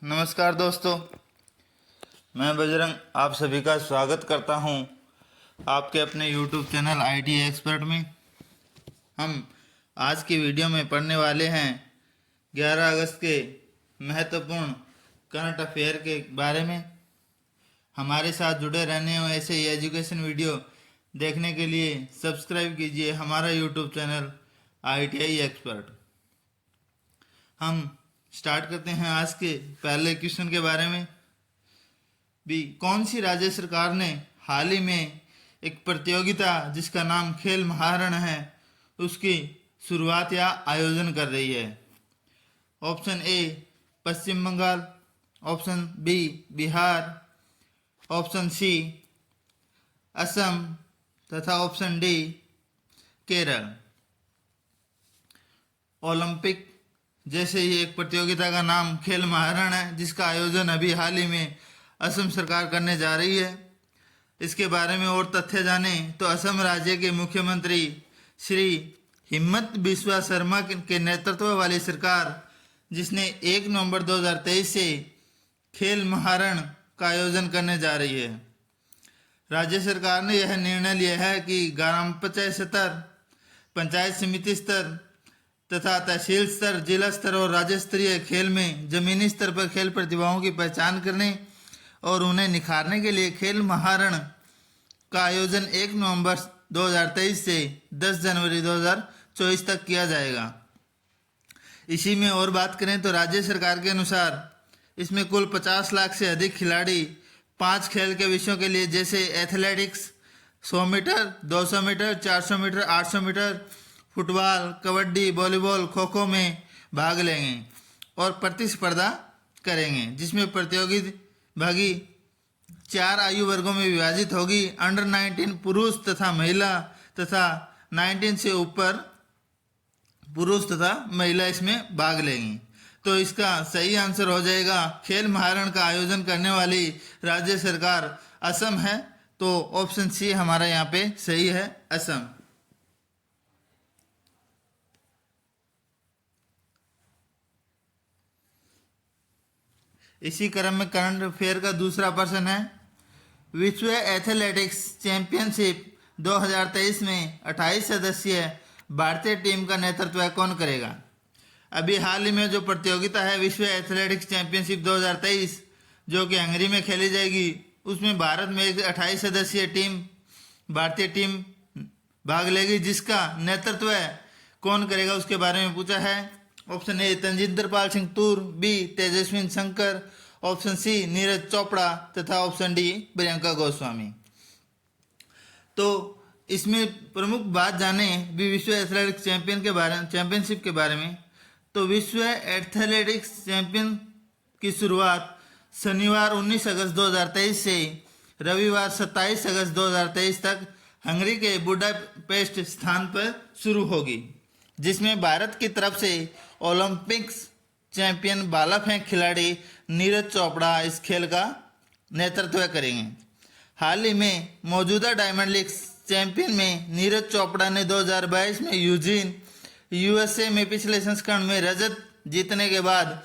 नमस्कार दोस्तों, मैं बजरंग आप सभी का स्वागत करता हूं आपके अपने YouTube चैनल IT एक्सपर्ट में। हम आज की वीडियो में पढ़ने वाले हैं 11 अगस्त के महत्वपूर्ण करंट अफेयर के बारे में। हमारे साथ जुड़े रहने और ऐसे ही एजुकेशन वीडियो देखने के लिए सब्सक्राइब कीजिए हमारा YouTube चैनल ITI एक्सपर्ट। हम स्टार्ट करते हैं आज के पहले क्वेश्चन के बारे में। कौन सी राज्य सरकार ने हाल ही में एक प्रतियोगिता जिसका नाम खेल महारण है उसकी शुरुआत या आयोजन कर रही है? Option A Paschim Bangal, option B Bihar, option C Assam तथा ऑप्शन डी केरल। ओलंपिक जैसे ही एक प्रतियोगिता का नाम खेल महारण है जिसका आयोजन अभी हाल ही में असम सरकार करने जा रही है। इसके बारे में और तथ्य जाने तो असम राज्य के मुख्यमंत्री श्री हिम्मत बिस्वा शर्मा के नेतृत्व वाली सरकार, जिसने 1 नवंबर 2023 से खेल महारण का आयोजन करने जा रही है। राज्य सरकार ने यह निर्णय लिया है कि ग्राम पंचायत स्तर, पंचायत समिति स्तर तथा तहसील स्तर, जिला स्तर और राज्य स्तरीय खेल में जमीनी स्तर पर खेल प्रतिभाओं की पहचान करने और उन्हें निखारने के लिए खेल महारण का आयोजन 1 नवंबर 2023 से 10 जनवरी 2024 तक किया जाएगा। इसी में और बात करें तो राज्य सरकार के अनुसार इसमें कुल 50 लाख से अधिक खिलाड़ी 5 खेल के विषयों के लिए जैसे athletics, 100 metre, 200 metre, 400 metre, 800 metre, football, kabaddi, volleyball, kho kho में भाग लेंगे और प्रतिस्पर्धा करेंगे, जिसमें प्रतिभागी 4 आयु वर्गों में विभाजित होगी। अंडर 19 पुरुष तथा महिला तथा 19 से ऊपर पुरुष तथा महिला इसमें भाग लेंगी। तो इसका सही आंसर हो जाएगा खेल महारण का आयोजन करने वाली राज्य सरकार असम है। तो ऑप्शन सी हमारा यहाँ पे सही है, असम। इसी क्रम में करंट अफेयर का दूसरा प्रश्न है, विश्व एथलेटिक्स चैंपियनशिप 2023 में 28 सदस्यीय भारतीय टीम का नेतृत्व कौन करेगा? अभी हाल ही में जो प्रतियोगिता है विश्व एथलेटिक्स चैंपियनशिप 2023 जो कि हंगरी में खेली जाएगी, उसमें भारत में एक 28 सदस्यीय भारतीय टीम भाग लेगी, जिसका नेतृत्व कौन करेगा उसके बारे में पूछा है। Option A Tajinder Pal Singh Toor, B Tejaswin Shankar, option C Neeraj Chopra तथा ऑप्शन डी प्रियंका गोस्वामी। तो इसमें प्रमुख बात जाने भी विश्व एथलेटिक्स चैंपियनशिप के बारे में। तो विश्व एथलेटिक्स चैंपियन की शुरुआत शनिवार 19 अगस्त 2023 से रविवार 27 अगस्त 2023 तक हंगरी के बुडापेस्ट स्थान पर शुरू होगी, जिसमें भारत की तरफ से ओलंपिक्स चैंपियन भाला फेंक खिलाड़ी नीरज चोपड़ा इस खेल का नेतृत्व करेंगे। हाल ही में मौजूदा डायमंड लीग चैंपियन में नीरज चोपड़ा ने 2022 में यूजीन USA में पिछले संस्करण में रजत जीतने के बाद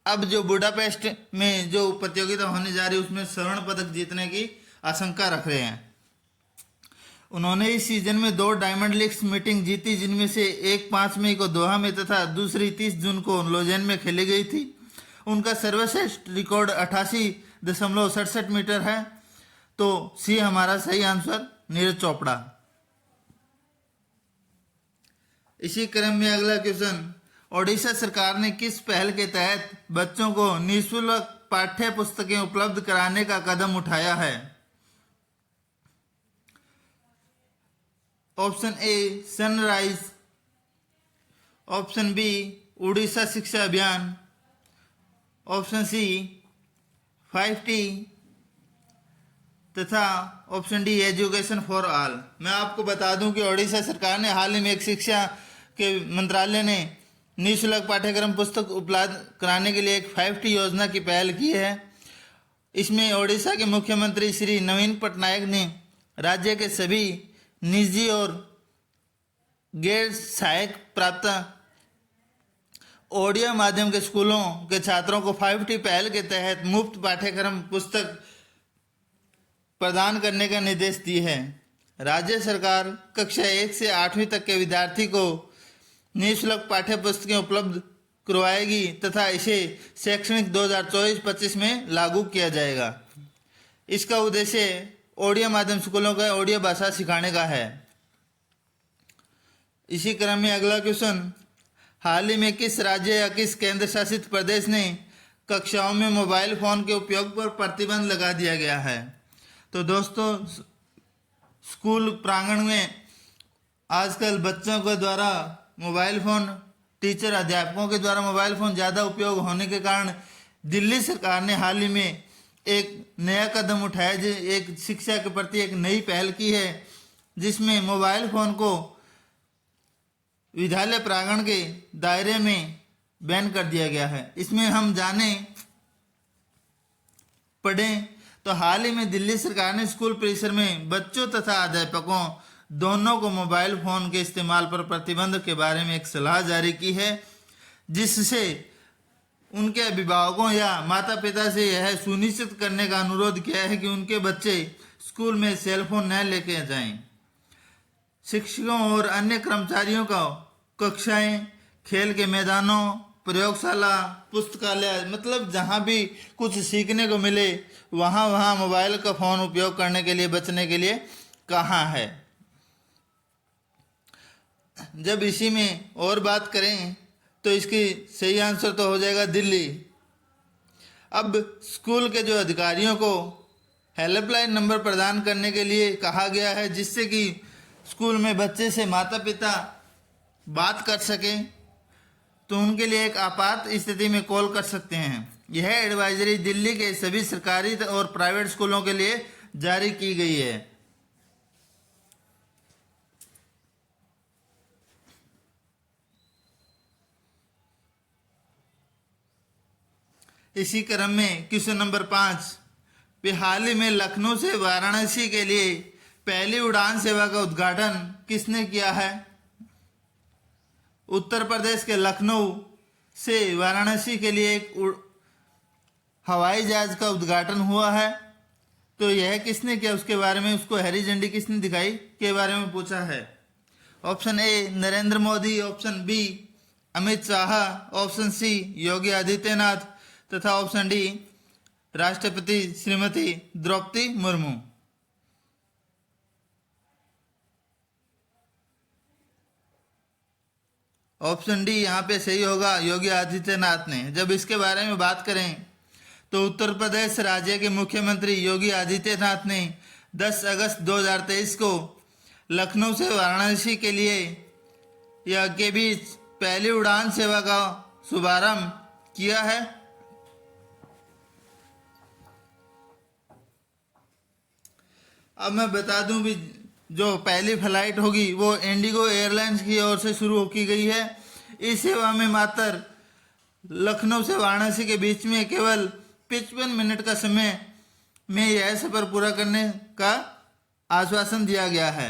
अब जो बुडापेस्ट में जो प्रतियोगिता होने जा रही है उसमें स्वर्ण पदक जीतने की आशंका रख रहे हैं। उन्होंने इस सीजन में 2 डायमंड लीग्स मीटिंग जीती, जिनमें से एक 5 मई को दोहा में तथा दूसरी 30 जून को लोजेन में खेली गई थी। उनका सर्वश्रेष्ठ रिकॉर्ड 88.67 मीटर है। तो सी हमारा सही आंसर नीरज चोपड़ा। इसी क्रम में अगला क्वेश्चन, ओडिशा सरकार ने किस पहल के तहत बच्चों को निःशुल्क पाठ्य पुस्तकें उपलब्ध कराने का कदम उठाया है? Option A Sunrise, option B Orissa शिक्षा अभियान, ऑप्शन सी 5T तथा option D education for all. मैं आपको बता दूं कि ओडिशा सरकार ने हाल ही में एक शिक्षा के मंत्रालय ने निःशुल्क पाठ्यक्रम पुस्तक उपलब्ध कराने के लिए एक 5T योजना की पहल की है। इसमें ओडिशा के मुख्यमंत्री श्री नवीन पटनायक ने राज्य के सभी निजी और गैर सहायक प्राप्त ओडिया माध्यम के स्कूलों के छात्रों को 5T पहल के तहत मुफ्त पाठ्यक्रम पुस्तक प्रदान करने का निर्देश दिए है। राज्य सरकार कक्षा 1 से 8वीं तक के विद्यार्थी को निःशुल्क पाठ्य पुस्तकें उपलब्ध करवाएगी तथा इसे शैक्षणिक 2024-25 में लागू किया जाएगा। इसका उद्देश्य ओडिया माध्यम स्कूलों का ओडिया भाषा सिखाने का है। इसी क्रम में अगला क्वेश्चन, हाल ही में किस राज्य या किस केंद्र शासित प्रदेश ने कक्षाओं में मोबाइल फोन के उपयोग पर प्रतिबंध लगा दिया गया है? तो दोस्तों, स्कूल प्रांगण में आजकल बच्चों के द्वारा मोबाइल फ़ोन, टीचर अध्यापकों के द्वारा मोबाइल फ़ोन ज़्यादा उपयोग होने के कारण दिल्ली सरकार ने हाल ही में एक नया कदम उठाया, जो एक शिक्षा के प्रति एक नई पहल की है, जिसमें मोबाइल फ़ोन को विद्यालय प्रांगण के दायरे में बैन कर दिया गया है। इसमें हम पढ़ें तो हाल ही में दिल्ली सरकार ने स्कूल परिसर में बच्चों तथा अध्यापकों दोनों को मोबाइल फोन के इस्तेमाल पर प्रतिबंध के बारे में एक सलाह जारी की है, जिससे उनके अभिभावकों या माता पिता से यह सुनिश्चित करने का अनुरोध किया है कि उनके बच्चे स्कूल में सेल फोन न लेकर जाएं। शिक्षकों और अन्य कर्मचारियों का कक्षाएं, खेल के मैदानों, प्रयोगशाला, पुस्तकालय, मतलब जहाँ भी कुछ सीखने को मिले वहाँ मोबाइल का फ़ोन उपयोग करने के लिए बचने के लिए कहा है। जब इसी में और बात करें तो इसकी सही आंसर तो हो जाएगा दिल्ली। अब स्कूल के जो अधिकारियों को हेल्पलाइन नंबर प्रदान करने के लिए कहा गया है, जिससे कि स्कूल में बच्चे से माता पिता बात कर सकें, तो उनके लिए एक आपात स्थिति में कॉल कर सकते हैं। यह एडवाइजरी दिल्ली के सभी सरकारी और प्राइवेट स्कूलों के लिए जारी की गई है। इसी क्रम में क्वेश्चन नंबर 5, हाल ही में लखनऊ से वाराणसी के लिए पहली उड़ान सेवा का उद्घाटन किसने किया है? उत्तर प्रदेश के लखनऊ से वाराणसी के लिए एक हवाई जहाज का उद्घाटन हुआ है। तो यह किसने किया, उसके बारे में, उसको हरी झंडी किसने दिखाई के बारे में पूछा है। Option A Narendra Modi, option B Amit Shah, option C Yogi Adityanath तथा ऑप्शन डी राष्ट्रपति श्रीमती द्रौपदी मुर्मू। ऑप्शन डी यहाँ पे सही होगा, योगी आदित्यनाथ ने। जब इसके बारे में बात करें तो उत्तर प्रदेश राज्य के मुख्यमंत्री योगी आदित्यनाथ ने 10 अगस्त 2023 को लखनऊ से वाराणसी के लिए या के बीच पहली उड़ान सेवा का शुभारंभ किया है। अब मैं बता दूं भी, जो पहली फ्लाइट होगी वो इंडिगो एयरलाइंस की ओर से शुरू की गई है। इस सेवा में मात्र लखनऊ से वाराणसी के बीच में केवल 55 मिनट का समय में यह सफर पूरा करने का आश्वासन दिया गया है।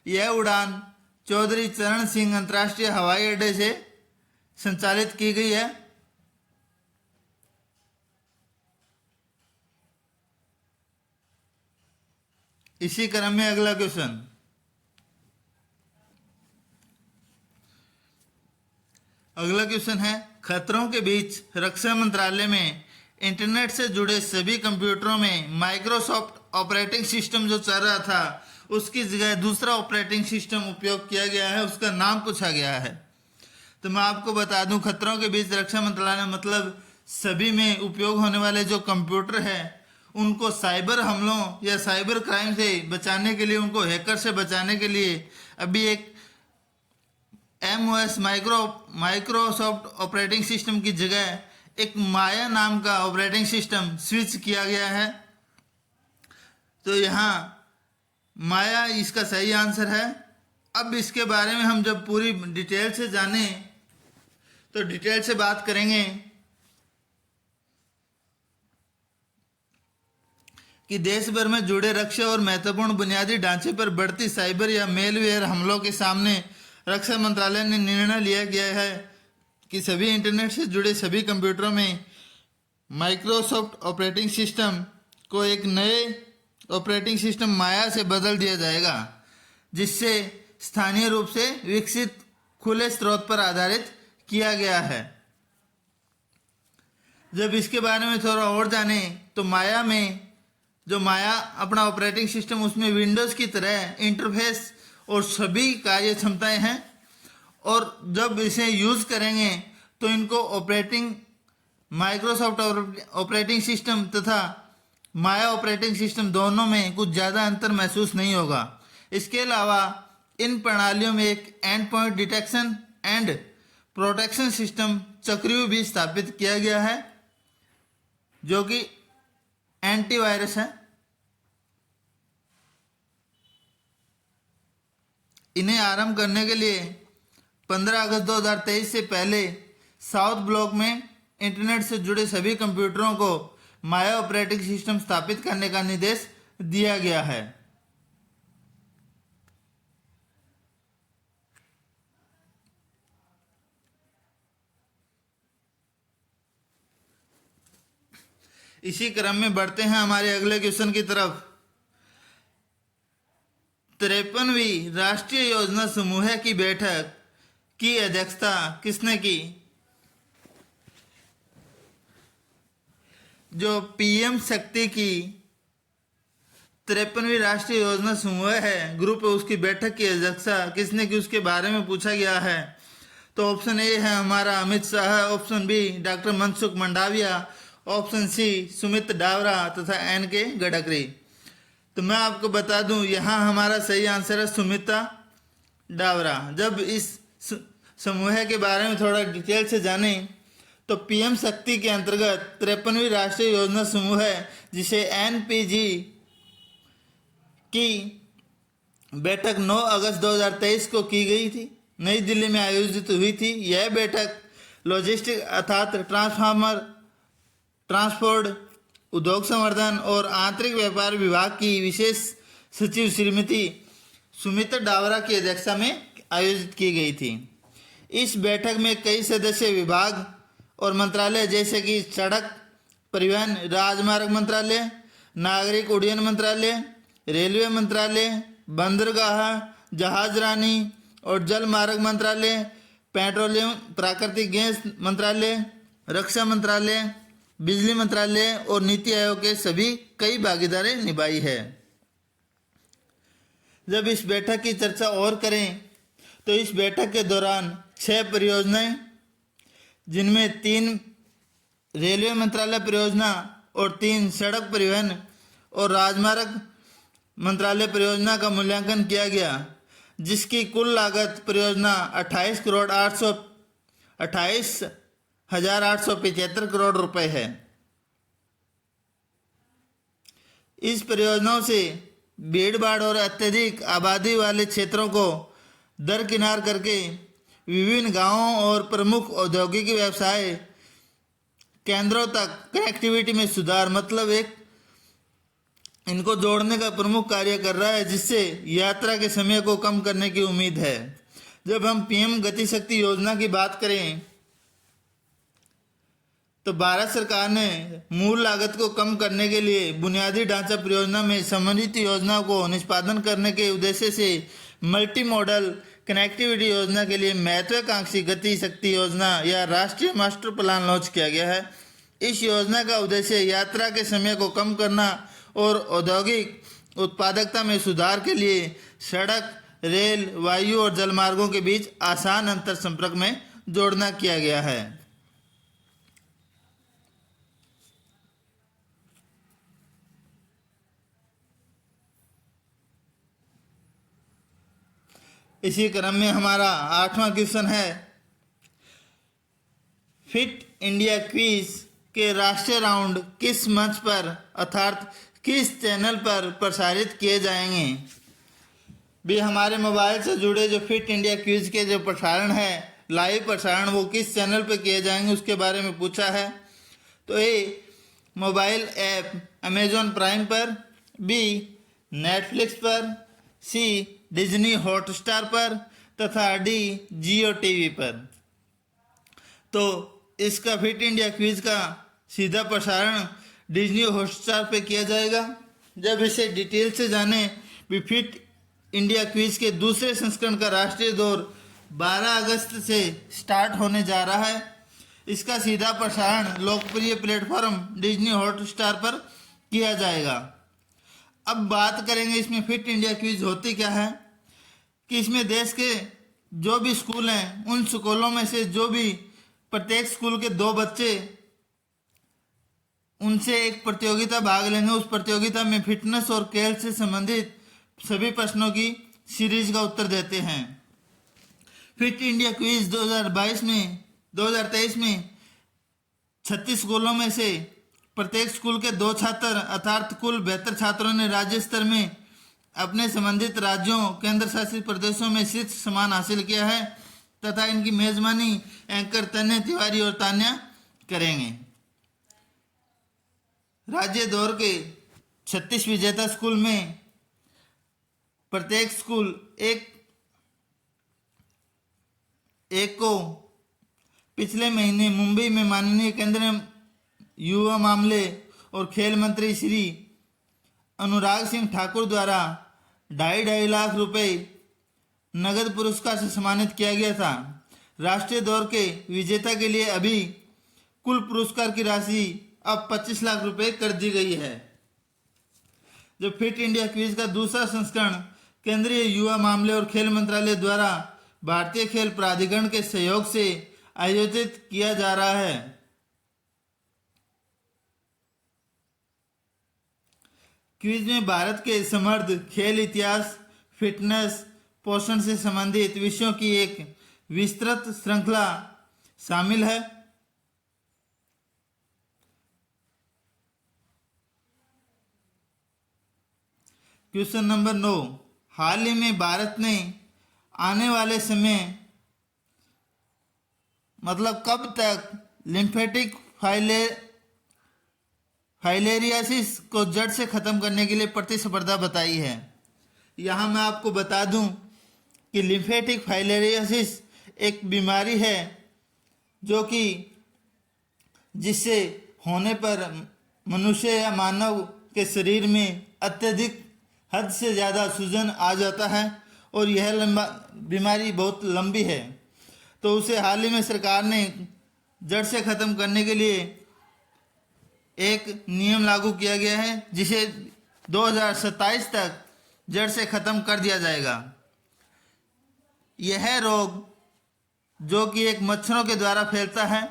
यह उड़ान चौधरी चरण सिंह अंतर्राष्ट्रीय हवाई अड्डे से संचालित की गई है। इसी क्रम में अगला क्वेश्चन, है खतरों के बीच रक्षा मंत्रालय में इंटरनेट से जुड़े सभी कंप्यूटरों में माइक्रोसॉफ्ट ऑपरेटिंग सिस्टम जो चल रहा था उसकी जगह दूसरा ऑपरेटिंग सिस्टम उपयोग किया गया है, उसका नाम पूछा गया है। तो मैं आपको बता दूं, खतरों के बीच रक्षा मंत्रालय मतलब सभी में उपयोग होने वाले जो कंप्यूटर है उनको साइबर हमलों या साइबर क्राइम से बचाने के लिए, उनको हैकर से बचाने के लिए अभी एक MOS माइक्रोसॉफ्ट ऑपरेटिंग सिस्टम की जगह एक माया नाम का ऑपरेटिंग सिस्टम स्विच किया गया है। तो यहाँ माया इसका सही आंसर है। अब इसके बारे में हम जब पूरी डिटेल से जाने तो डिटेल से बात करेंगे कि देश भर में जुड़े रक्षा और महत्वपूर्ण बुनियादी ढांचे पर बढ़ती साइबर या मेलवेयर हमलों के सामने रक्षा मंत्रालय ने निर्णय लिया गया है कि सभी इंटरनेट से जुड़े सभी कंप्यूटरों में माइक्रोसॉफ्ट ऑपरेटिंग सिस्टम को एक नए ऑपरेटिंग सिस्टम माया से बदल दिया जाएगा, जिससे स्थानीय रूप से विकसित खुले स्रोत पर आधारित किया गया है। जब इसके बारे में थोड़ा और जाने तो माया में जो माया अपना ऑपरेटिंग सिस्टम, उसमें विंडोज़ की तरह इंटरफेस और सभी कार्य क्षमताएं हैं, और जब इसे यूज़ करेंगे तो इनको माइक्रोसॉफ्ट ऑपरेटिंग सिस्टम तथा माया ऑपरेटिंग सिस्टम दोनों में कुछ ज़्यादा अंतर महसूस नहीं होगा। इसके अलावा इन प्रणालियों में एक and point detection and protection system चक्रव्यूह भी स्थापित किया गया है, जो कि एंटीवायरस है। इन्हें आरंभ करने के लिए 15 अगस्त 2023 से पहले साउथ ब्लॉक में इंटरनेट से जुड़े सभी कंप्यूटरों को माया ऑपरेटिंग सिस्टम स्थापित करने का निर्देश दिया गया है। इसी क्रम में बढ़ते हैं हमारे अगले क्वेश्चन की तरफ। 53वीं राष्ट्रीय योजना समूह की बैठक की अध्यक्षता किसने की? जो पीएम शक्ति की 53वीं राष्ट्रीय योजना समूह है, ग्रुप है, उसकी बैठक की अध्यक्षता किसने की, उसके बारे में पूछा गया है। तो ऑप्शन ए है हमारा Amit Shah, option B doctor Mansukh Mandaviya, option C Sumit Dawra तथा एन के गडकरी। तो मैं आपको बता दूं, यहाँ हमारा सही आंसर है सुमिता डावरा। जब इस समूह के बारे में थोड़ा डिटेल से जाने तो पीएम शक्ति के अंतर्गत 53वीं राष्ट्रीय योजना समूह है, जिसे एनपीजी की बैठक 9 अगस्त 2023 को की गई थी, नई दिल्ली में आयोजित हुई थी। यह बैठक लॉजिस्टिक अर्थात ट्रांसपोर्ट, उद्योग संवर्धन और आंतरिक व्यापार विभाग की विशेष सचिव श्रीमती सुमिता डावरा की अध्यक्षता में आयोजित की गई थी। इस बैठक में कई सदस्य विभाग और मंत्रालय जैसे कि सड़क परिवहन राजमार्ग मंत्रालय, नागरिक उड्डयन मंत्रालय, रेलवे मंत्रालय, बंदरगाह, जहाजरानी और जल मार्ग मंत्रालय, पेट्रोलियम प्राकृतिक गैस मंत्रालय, रक्षा मंत्रालय, बिजली मंत्रालय और नीति आयोग के सभी कई भागीदारी निभाई है। जब इस बैठक की चर्चा और करें तो इस बैठक के दौरान 6 परियोजनाएं, जिनमें 3 रेलवे मंत्रालय परियोजना और 3 सड़क परिवहन और राजमार्ग मंत्रालय परियोजना का मूल्यांकन किया गया, जिसकी कुल लागत परियोजना 28,875 करोड़ रुपए है। इस परियोजनाओं से भीड़-भाड़ और अत्यधिक आबादी वाले क्षेत्रों को दरकिनार करके विभिन्न गांवों और प्रमुख औद्योगिक व्यवसाय केंद्रों तक कनेक्टिविटी में सुधार, मतलब एक इनको जोड़ने का प्रमुख कार्य कर रहा है, जिससे यात्रा के समय को कम करने की उम्मीद है। जब हम पीएम गति शक्ति योजना की बात करें तो भारत सरकार ने मूल लागत को कम करने के लिए बुनियादी ढांचा परियोजना में समन्वित योजनाओं को निष्पादन करने के उद्देश्य से मल्टी मॉडल कनेक्टिविटी योजना के लिए महत्वाकांक्षी गति शक्ति योजना या राष्ट्रीय मास्टर प्लान लॉन्च किया गया है। इस योजना का उद्देश्य यात्रा के समय को कम करना और औद्योगिक उत्पादकता में सुधार के लिए सड़क, रेल, वायु और जलमार्गों के बीच आसान अंतर संपर्क में जोड़ना किया गया है। इसी क्रम में हमारा 8वां क्वेश्चन है, फिट इंडिया क्विज के राष्ट्रीय राउंड किस मंच पर अर्थात किस चैनल पर प्रसारित किए जाएंगे? भी हमारे मोबाइल से जुड़े जो फिट इंडिया क्विज के जो प्रसारण है, लाइव प्रसारण, वो किस चैनल पर किए जाएंगे उसके बारे में पूछा है। तो ए मोबाइल ऐप अमेजॉन प्राइम पर, बी नेटफ्लिक्स पर, सी डिज्नी हॉटस्टार पर तथा डी जियो टीवी पर। तो इसका फिट इंडिया क्विज का सीधा प्रसारण डिज्नी हॉटस्टार पे किया जाएगा। जब इसे डिटेल से जाने, भी फिट इंडिया क्विज के दूसरे संस्करण का राष्ट्रीय दौर 12 अगस्त से स्टार्ट होने जा रहा है। इसका सीधा प्रसारण लोकप्रिय प्लेटफॉर्म डिज्नी हॉटस्टार पर किया जाएगा। अब बात करेंगे इसमें फिट इंडिया क्विज होती क्या है, कि इसमें देश के जो भी स्कूल हैं, उन स्कूलों में से जो भी प्रत्येक स्कूल के 2 बच्चे उनसे एक प्रतियोगिता भाग लेंगे। उस प्रतियोगिता में फिटनेस और खेल से संबंधित सभी प्रश्नों की सीरीज का उत्तर देते हैं। फिट इंडिया क्विज 2023 में 36 स्कूलों में से प्रत्येक स्कूल के 2 छात्र अर्थात कुल 72 छात्रों ने राज्य स्तर में अपने संबंधित राज्यों केंद्र शासित प्रदेशों में शीर्ष सम्मान हासिल किया है तथा इनकी मेजबानी एंकर तन्या तिवारी और तान्या करेंगे। राज्य दौर के 36 विजेता स्कूल में प्रत्येक स्कूल एक को पिछले महीने मुंबई में माननीय केंद्रीय युवा मामले और खेल मंत्री श्री अनुराग सिंह ठाकुर द्वारा 2.5 लाख रुपए नगद पुरस्कार से सम्मानित किया गया था। राष्ट्रीय दौर के विजेता के लिए अभी कुल पुरस्कार की राशि अब 25 लाख रुपए कर दी गई है। जो फिट इंडिया क्विज का दूसरा संस्करण केंद्रीय युवा मामले और खेल मंत्रालय द्वारा भारतीय खेल प्राधिकरण के सहयोग से आयोजित किया जा रहा है। क्विज में भारत के समृद्ध खेल इतिहास, फिटनेस, पोषण से संबंधित विषयों की एक विस्तृत श्रृंखला शामिल है। क्वेश्चन नंबर 9, हाल ही में भारत ने आने वाले समय मतलब कब तक लिम्फेटिक फाइलेरियासिस को जड़ से खत्म करने के लिए प्रतिस्पर्धा बताई है। यहाँ मैं आपको बता दूं कि लिम्फेटिक फाइलेरियासिस एक बीमारी है जो कि जिससे होने पर मनुष्य या मानव के शरीर में अत्यधिक हद से ज़्यादा सूजन आ जाता है और यह बीमारी बहुत लंबी है। तो उसे हाल ही में सरकार ने जड़ से ख़त्म करने के लिए एक नियम लागू किया गया है जिसे 2027 तक जड़ से ख़त्म कर दिया जाएगा। यह रोग जो कि एक मच्छरों के द्वारा फैलता है,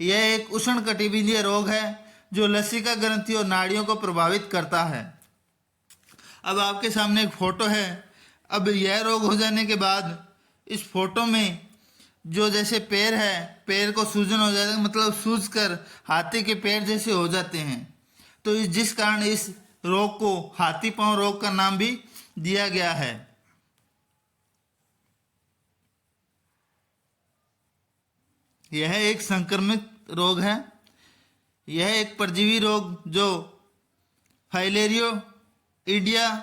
यह एक उष्णकटिबंधीय रोग है जो लसिका ग्रंथि और नाड़ियों को प्रभावित करता है। अब आपके सामने एक फोटो है। अब यह रोग हो जाने के बाद इस फोटो में जो जैसे पैर है, पैर को सूजन हो जाता है, मतलब सूज कर हाथी के पैर जैसे हो जाते हैं। तो जिस कारण इस रोग को हाथी पांव रोग का नाम भी दिया गया है। यह एक संक्रमित रोग है। यह एक परजीवी रोग जो फाइलेरियोइडिया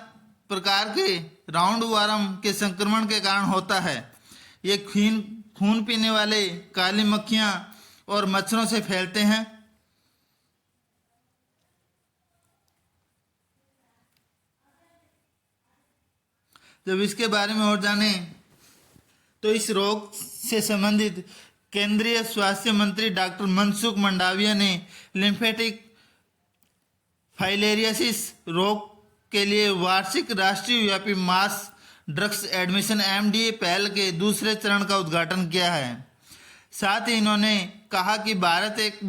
प्रकार के राउंड वार्म के संक्रमण के कारण होता है। ये खून पीने वाले काली मक्खियां और मच्छरों से फैलते हैं। जब इसके बारे में और जाने तो इस रोग से संबंधित केंद्रीय स्वास्थ्य मंत्री डॉक्टर मनसुख मंडाविया ने लिम्फेटिक फाइलेरियासिस रोग के लिए वार्षिक राष्ट्रीय व्यापी मास ड्रग्स एडमिशन MDA पहल के दूसरे चरण का उद्घाटन किया है। साथ ही इन्होंने कहा कि भारत एक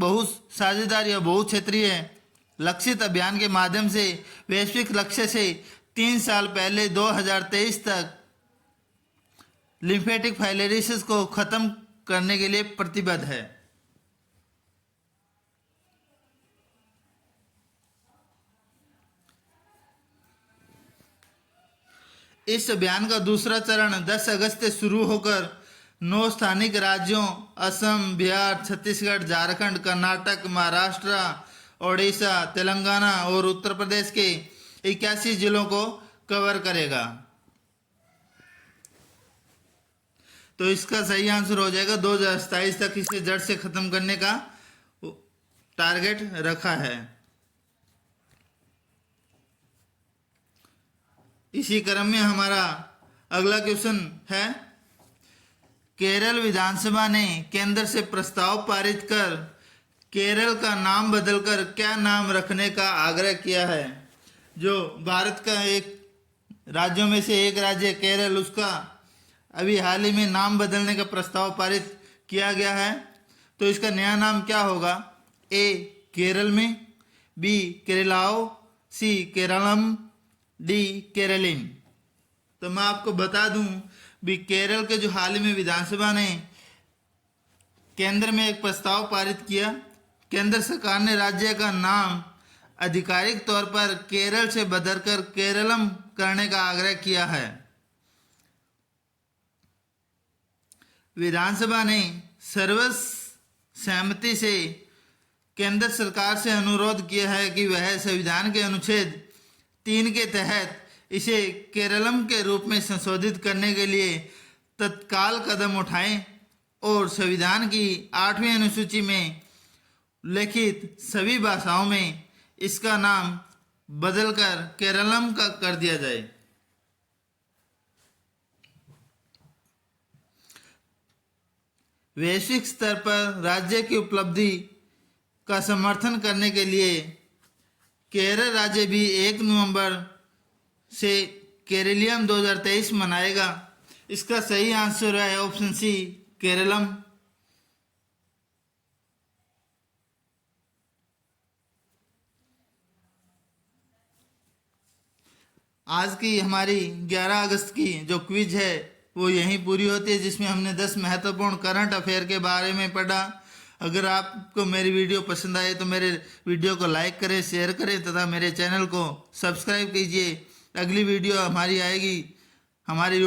साझेदार या बहुक्षेत्रीय लक्षित अभियान के माध्यम से वैश्विक लक्ष्य से 3 साल पहले 2023 तक लिम्फेटिक फाइलेरियासिस को खत्म करने के लिए प्रतिबद्ध है। इस अभियान का दूसरा चरण 10 अगस्त से शुरू होकर 9 स्थानिक राज्यों असम, बिहार, छत्तीसगढ़, झारखंड, कर्नाटक, महाराष्ट्र, ओडिशा, तेलंगाना और उत्तर प्रदेश के 81 जिलों को कवर करेगा। तो इसका सही आंसर हो जाएगा 2027 तक इसे जड़ से खत्म करने का टारगेट रखा है। इसी क्रम में हमारा अगला क्वेश्चन है, केरल विधानसभा ने केंद्र से प्रस्ताव पारित कर केरल का नाम बदलकर क्या नाम रखने का आग्रह किया है। जो भारत का एक राज्यों में से एक राज्य केरल, उसका अभी हाल ही में नाम बदलने का प्रस्ताव पारित किया गया है। तो इसका नया नाम क्या होगा? ए केरल में, बी केरलाओ, सी केरलम, डी केरलिन। तो मैं आपको बता दूं भी केरल के जो हाल ही में विधानसभा ने केंद्र में एक प्रस्ताव पारित किया, केंद्र सरकार ने राज्य का नाम आधिकारिक तौर पर केरल से बदलकर केरलम करने का आग्रह किया है। विधानसभा ने सर्वसम्मति से केंद्र सरकार से अनुरोध किया है कि वह संविधान के अनुच्छेद 3 के तहत इसे केरलम के रूप में संशोधित करने के लिए तत्काल कदम उठाएं और संविधान की 8वीं अनुसूची में लिखित सभी भाषाओं में इसका नाम बदलकर केरलम का कर दिया जाए। वैश्विक स्तर पर राज्य की उपलब्धि का समर्थन करने के लिए केरल राज्य भी 1 नवंबर से केरलियम 2023 मनाएगा। इसका सही आंसर है ऑप्शन सी केरलम। आज की हमारी 11 अगस्त की जो क्विज है वो यहीं पूरी होती है, जिसमें हमने 10 महत्वपूर्ण करंट अफेयर के बारे में पढ़ा। अगर आपको मेरी वीडियो पसंद आए तो मेरे वीडियो को लाइक करें, शेयर करें तथा मेरे चैनल को सब्सक्राइब कीजिए। अगली वीडियो हमारी आएगी हमारी